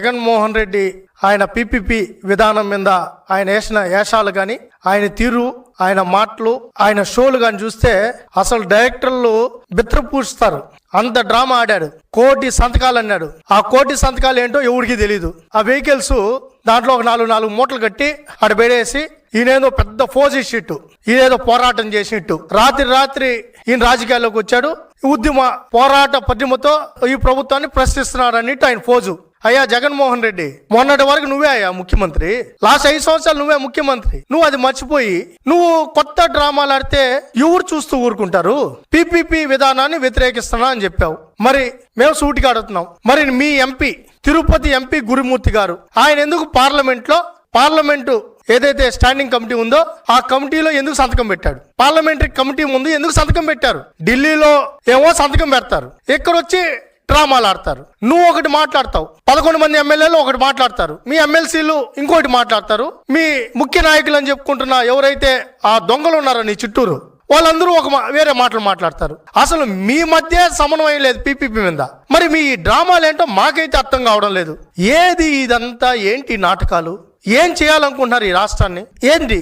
జగన్మోహన్ రెడ్డి ఆయన పిపిపి విధానం మీద ఆయన వేసిన వేషాలు కానీ, ఆయన తీరు, ఆయన మాటలు, ఆయన షోలు కానీ చూస్తే అసలు డైరెక్టర్లు బిత్రపూస్తారు. అంత డ్రామా ఆడాడు. 1,00,00,000 సంతకాలు అన్నాడు. ఆ 1,00,00,000 సంతకాలు ఏంటో ఎవరికి తెలీదు. ఆ వెహికల్స్ దాంట్లో ఒక 4 మూటలు కట్టి ఆడ పెడేసి ఈయనేదో పెద్ద ఫోజీ షీట్, ఈయనేదో పోరాటం చేసినట్టు రాత్రి ఈయన రాజకీయాల్లోకి వచ్చాడు. ఉద్యమ పోరాట పద్యమతో ఈ ప్రభుత్వాన్ని ప్రశ్నిస్తున్నాడు అన్నట్టు ఆయన ఫోజు. అయ్యా జగన్మోహన్ రెడ్డి, మొన్నటి వరకు నువ్వే అయ్యా ముఖ్యమంత్రి. లాస్ట్ 5 సంవత్సరాలు నువ్వే ముఖ్యమంత్రి. నువ్వు అది మర్చిపోయి నువ్వు కొత్త డ్రామాలు ఆడితే ఎవరు చూస్తూ ఊరుకుంటారు? పిపిపి విధానాన్ని వ్యతిరేకిస్తున్నా అని చెప్పావు. మరి మేము సూటిగా అడుగుతున్నాం, మరి మీ ఎంపీ, తిరుపతి ఎంపీ గురుమూర్తి గారు, ఆయన ఎందుకు పార్లమెంటు ఏదైతే స్టాండింగ్ కమిటీ ఉందో ఆ కమిటీలో ఎందుకు సంతకం పెట్టాడు? పార్లమెంటరీ కమిటీ ముందు ఎందుకు సంతకం పెట్టారు? ఢిల్లీలో ఏమో సంతకం పెడతారు, ఇక్కడొచ్చి డ్రామాలు ఆడతారు. నువ్వు ఒకటి మాట్లాడతావు, 11 మంది ఎమ్మెల్యేలు ఒకటి మాట్లాడతారు, మీ ఎమ్మెల్సీలు ఇంకోటి మాట్లాడతారు, మీ ముఖ్య నాయకులు అని చెప్పుకుంటున్న ఎవరైతే ఆ దొంగలు ఉన్నారో నీ చుట్టూరు వాళ్ళందరూ వేరే మాటలు మాట్లాడతారు. అసలు మీ మధ్య సమన్వయం లేదు పిపిపి మీద. మరి మీ డ్రామాలు ఏంటో మాకైతే అర్థం కావడం లేదు. ఏది ఇదంతా? ఏంటి నాటకాలు? ఏం చేయాలనుకుంటున్నారు ఈ రాష్ట్రాన్ని? ఏంటి